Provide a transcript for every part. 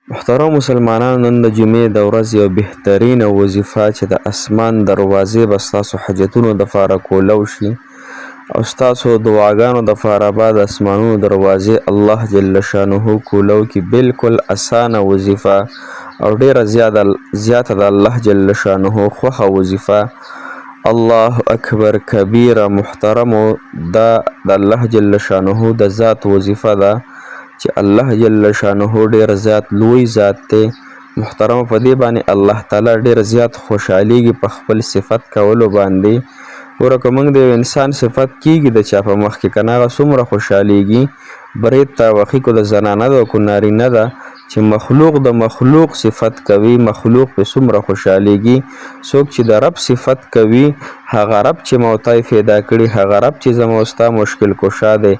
محترم مسلمانانو، نن د جمعې د ورځې یو بهترینه وظیفه چې د اسمان دروازې به ستاسو حاجتونو دپاره کولو شي او ستاسو دعاګانو دپاره به د اسمانونو دروازې الله جل شانه کولو کې بالکل اسانه وظیفه او ډیره زیاته د الله جل شانه خوښه وظیفه. الله اکبر کبیره. محترمو، دا د الله جل شانه د ذات وظیفه ده چې الله جل شانه ډیر زیات لوی ذات دی. محترم، په دې باندې الله تعالی ډیر زیات خوشحالیږي په خپل صفت کولو باندې. ګوره، که موږ د یو انسان صفت کیږي د چا په مخ کې، که نه هغه څومره خوشحالیږي. برید تاوخي کو د زنانه ده او کو نارینه ده چې مخلوق د مخلوق صفت کوي، مخلوق په څومره خوشحالیږي. څوک چې د رب صفت کوي، هغه رب چې موتی پیدا کړي، هغه رب چې زما او ستا مشکل کشا دی،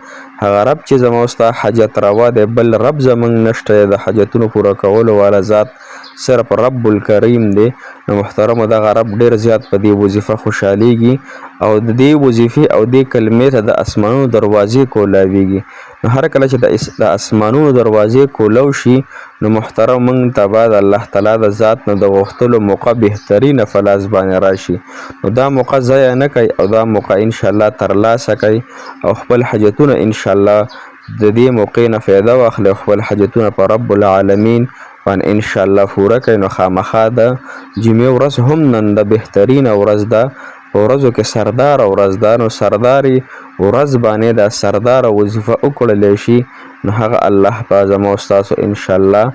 هغه رب چې زما او ستا حاجت روا دی، بل رب زمونږ نشته د حاجتونو پوره کولو والا ذات صرف رب الکریم دی. نو محترمو، دغه رب ډیر زیات په دې وظیفه خوشحالیږي او د دې وظیفې او دې کلمې ته د اسمانونو دروازې کولاویږي. نو هر کله چې د اسمانونو دروازې کولو شي، نو محترم موږ ته به د الله تعالی د ذات نه د غوښتلو موقع بهترینه په لاس باندې راشي. نو دا موقع ضایع نه کوي او دا موقع انشاءالله ترلاسه کوي او خپل حاجتونه انشاءالله د دې موقع نه فایده واخلي او خپل حاجتونه په رب العالمین باندې انشاءالله پوره کوي. نو خامخا د جمعې ورځ هم نن د بهترینه ورځ ده، په ورځو کې سردار ورځ ده. نو سرداري ورځ باندې د سردار وظیفه وکړلی شي، نو هغه الله په زما او ستاسو انشاءالله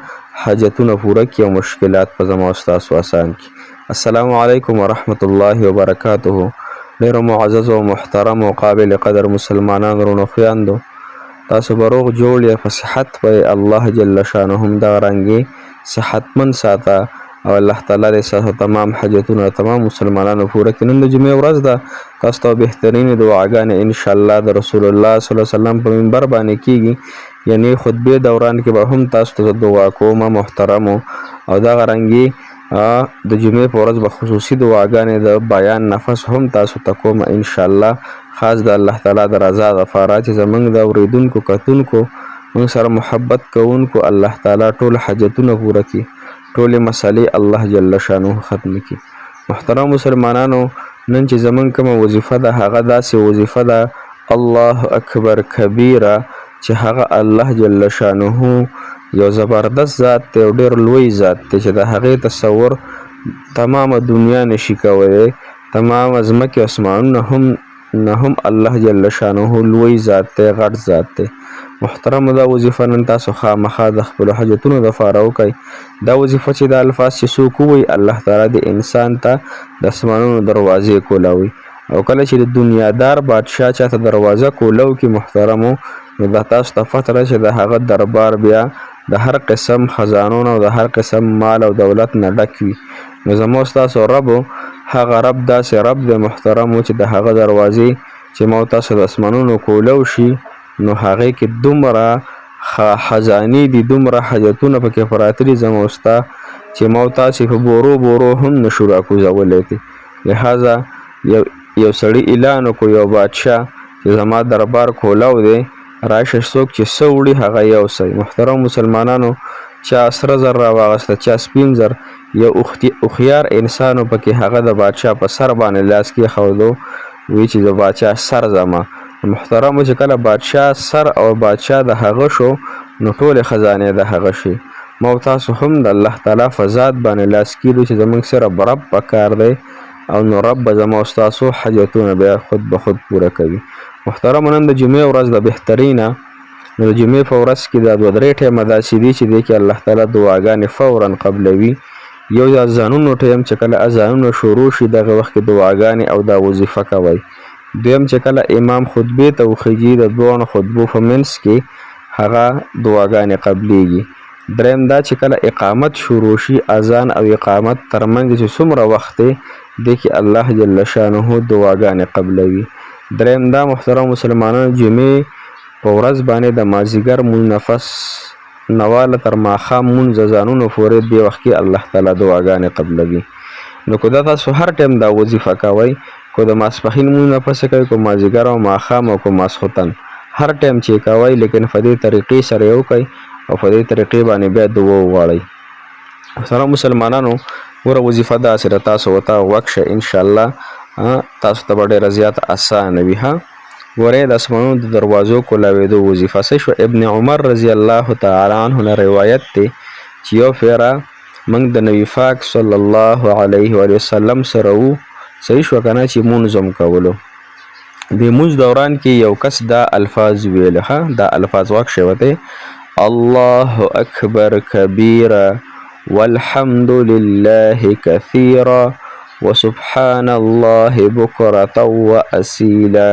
حاجتونه پوره کړي او مشکلات په زما او ستاسو اسان کړي. السلام علیکم ورحمت الله وبرکاته. ډیرو معزز او محترم او قابل قدر مسلمانانو ورونو خویندو، تاسو به روغ جوړ یې، په صحت به الله جل شانه هم دغه رنګې صحتمند ساته او الله تعالی دې ستاسو تمام حاجتونه تمام مسلمانانو پوره کړي. نن د جمعې ورځ ده، تاسو ته بهترینې دعاګانې انشاءالله د رسول الله صلی الله علیه وسلم په منبر باندې کیږي، یعنی خطبې دوران کې به هم تاسو ته دعا کوم محترمو. او دغه رنګې د جمعې په ورځ به خصوصي دعاګانې د بیان نفس هم تاسو ته کوم انشاءالله، خاص د الله تعالی د رضا دپاره چې زموږ د اورېدونکو کتونکو موږ سره محبت کوونکو الله تعالی ټول حاجتونه پوره کړي، ټولې مسلې الله جل شانه ختم کړي. محترم مسلمانانو، نن چې زموږ کومه وظیفه ده هغه داسې وظیفه ده الله اکبر کبیره چې هغه الله جل شانه یو زبردست ذات دی او ډېر لوی ذات دی چې د هغې تصور تمامه دنیا نشي کولی، تمامه ځمکې اسمانونه هم الله جل شانه لوی ذات دی، غټ ذات دی. محترمو، دا وظیفه نن تاسو خامخا د خپلو حاجتونو دپاره وکئ. دا وظیفه چې دا الفاظ چې څوک ووایي، الله تعالی د انسان ته د اسمانونو دروازې کولاوي او کله چې د دنیادار بادشاه چاته دروازه کولو کې محترمو، نو دا تاسو ته پته ده چې د هغه دربار بیا د هر قسم خزانو نه او د هر قسم مال او دولت نه ډک وي. نو زموږ ستاسو رب هغه رب داسې رب دی محترمو چې د هغه دروازې چې ما تاسو د اسمانونو کولو شي، نو هغې کې دومره خزانې دي، دومره حاجتونه پکې پراته دي زما او ستا چې ما تاسې په بورو هم نشو راکوزولی دي. لهذا یو سړي اعلان وکړو، یو بادشاه چې زما دربار کولو دی، راشه څوک چې څه وړي هغه یوسئ. محترم مسلمانانو، چا سره زر راواغسته، چا سپین زر. یو هوښیار انسانو پکې هغه د بادشاه په سر باندې لاس کېښودو، وی چې د بادشاه سر زما. محترمو، چې کله بادشاه سر او بادشاه د هغه شو، نو ټولې خزانې د هغه شي. ما تاسو هم د الله تعالی په ذات باندې لاس کېږدو چې زموږ صرف رب پکار دی او نو رب به زما او ستاسو حاجتونه بیا خود به خود پوره کوي. محترمو، نن د جمعې ورځ د بهترینه، نو د جمعې په ورځ کې دا 2-3 ټیمه داسې دي چې دې کې الله تعالی دعاګانې فورا قبلوي. یو د اذانونو ټیم چې کله اذانونه شروع شي، دغه وخت کې دعاګانې او دا وظیفه کوئ. دویم چې کله امام خطبې ته وخیږي، د دوه خطبو په منځ کې هغه دعاګانې قبلیږي. دریم دا چې کله اقامت شروع شي، اذان او اقامت ترمنځ چې څومره وخت دی، دې کې الله جل شانه دعاګانې قبلوي. دریم دا محترم مسلمانانو، جمعې په ورځ باندې د مازدیګر منفس نواله تر ماښام مونځ اذانونو پورې دې وخت کې الله تعالی دعاګانې قبلوي. نو که دا تاسو هر ټیم دا وظیفه کوئ، کو د ماسپښین مونځ نه پسې کوئ، کو مازدیګر او ماښام او کو ماسخوتن، هر ټیم چې کوئ، لیکن په دې طریقې سره یې وکئ او په دې طریقې باندې بیا دعا وغواړئ. سره مسلمانانو ګوره وظیفه داسې ده، تاسو ورته غوږ شئ انشاءالله تاسو ته به ډېره زیاته اسانه وي. ګورئ د اسمانونو د دروازو کولاوېدو وظیفه څه شوه؟ ابن عمر رضی الله تعالی عنه نه روایت دی چې یو پیره موږ د نبي پاک صلی الله علیه و وسلم سره وو، صحیح شوه که نه، چې مونځ هم کولو. د مونځ دوران کې یو کس دا الفاظ ویله، دا الفاظ غوږ شئ ورته: الله اکبر کبیره والحمد لله کثیرا وسبحان الله بکرة وأصیلا.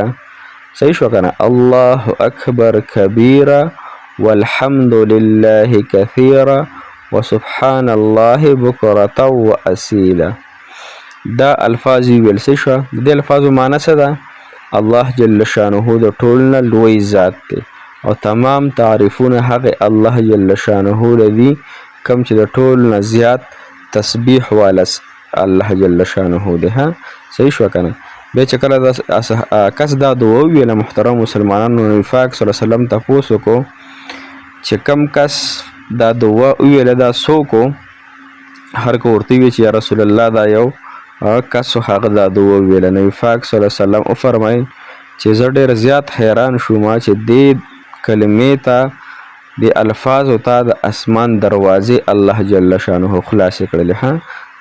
صحیح شو کنه؟ الله اکبر کبیرا والحمد لله کثیرا وسبحان الله بکرة وأصیلا. دا الفاظ ویل څه شو؟ د دې الفاظو معنی څه ده؟ الله جل شانه د ټول نه لوی ذات دی او تمام تعریفونه هغه الله جل شانه لدی کم چې د ټول نه زیات تسبیح والا الله جل شانه دی. صحیح شو کنه؟ بیا چې کله دا کس دا دعا وویله محترم مسلمانانو، نبي پاک صلی الله علیه وسلم تپوس وکړو چې کم کس دا دعا وویله دا څوک و؟ هر که ورته وویل چې یا رسول الله دا یو کس هغه دا دعا وویله. نبي پاک صلی الله علیه وسلم وفرمایل چې زه ډېر زیات حیران شوم چې دې کلمې ته د الفاظو ته د اسمان دروازې الله جل شانه خلاصې کړلې.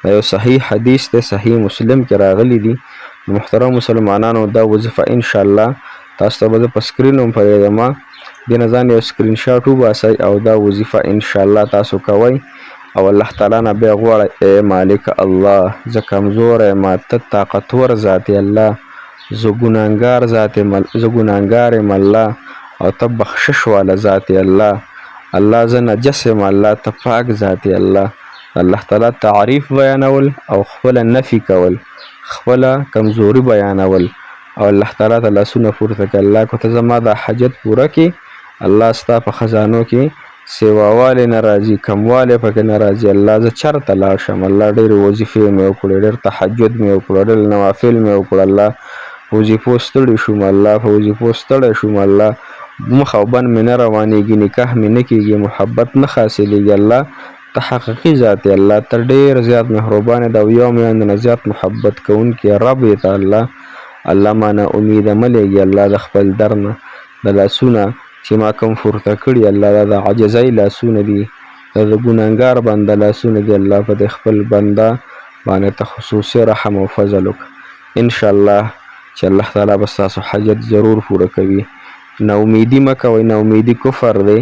دا یو صحیح حدیث دی، صحیح مسلم کې راغلی دی. محترم مسلمانانو دا وظیفه انشاءالله تاسو ته به زه په سکرین هم پرېږدم، دې نه ځان یو سکرین شاټ وباسئ او دا وظیفه انشاءالله تاسو کوئ او الله تعالی نه بیا غواړئ ای مالک الله زه کمزوری یم، ته طاقتور ذات یې الله، زه ګناهګار یم الله او ته بخشش والا ذات یې الله. الله زه نجس یم الله، ته پاک ذات یې الله. الله تعالی تعریف بیانول او خپله نفي کول، خپله کمزوري بیانول او الله تعالی ته لاسونه پورته کړه. الله که ته زما دا حاجت پوره کړي، الله ستا په خزانو کې سیواوالی نه راځي، کموالی پکې نه راځي. الله زه چېرته لاړ شم؟ الله ډېرې وظیفې مې وکړې، ډېر تهجد مې وکړو، ډېر نوافل مې وکړو. الله په وظیفو ستړی شوم، الله په وظیفو ستړی شوم. الله مخ او بن مې نه روانېږي، نکاح مې نه کېږي، محبت نه حاصلېږي. الله ته حقیقي ذات یې الله، ته ډېر زیات مهربان دی او یو مې نه زیات محبت کوونکی رب یې ته الله. الله ما نه امیده مه لېږي الله د خپل در نه. د لاسونه چې ما کوم پورته کړي الله دا د عاجزۍ لاسونه دي، دا د ګناهګار بنده لاسونه دي. الله په دې خپل بنده باندې ته خصوصي رحم او فضل وکړه انشاءالله چې الله تعالی به ستاسو حاجت ضرور پوره کوي. نا امیدي مه کوئ، نا امیدي کفر دی.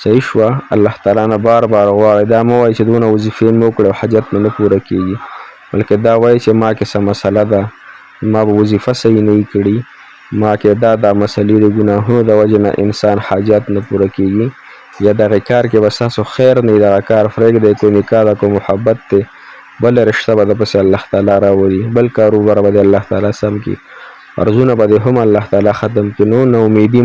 صحیح شوه؟ الله تعالی نه بار بار غواړئ، دا مه وایئ چې دونه وظیفې مې وکړې او حاجت مې نه پوره کېږي، بلکې دا وایئ چې ما کې څه مسله ده، ما به وظیفه صحیح نه کړي، ما کې دا مسلې د ګناهونو د وجې نه انسان حاجت نه پوره کېږي، یا دغه کار کې به ستاسو خیر نه وي، دغه کار پرېږدئ، کو نکاح ده کو محبت دی، بله رشته به درپسې الله تعالی راولي، بل کاروبار به د الله تعالی سم کړي، قرضونه به دې هم الله تعالی ختم کړي. نو امیدي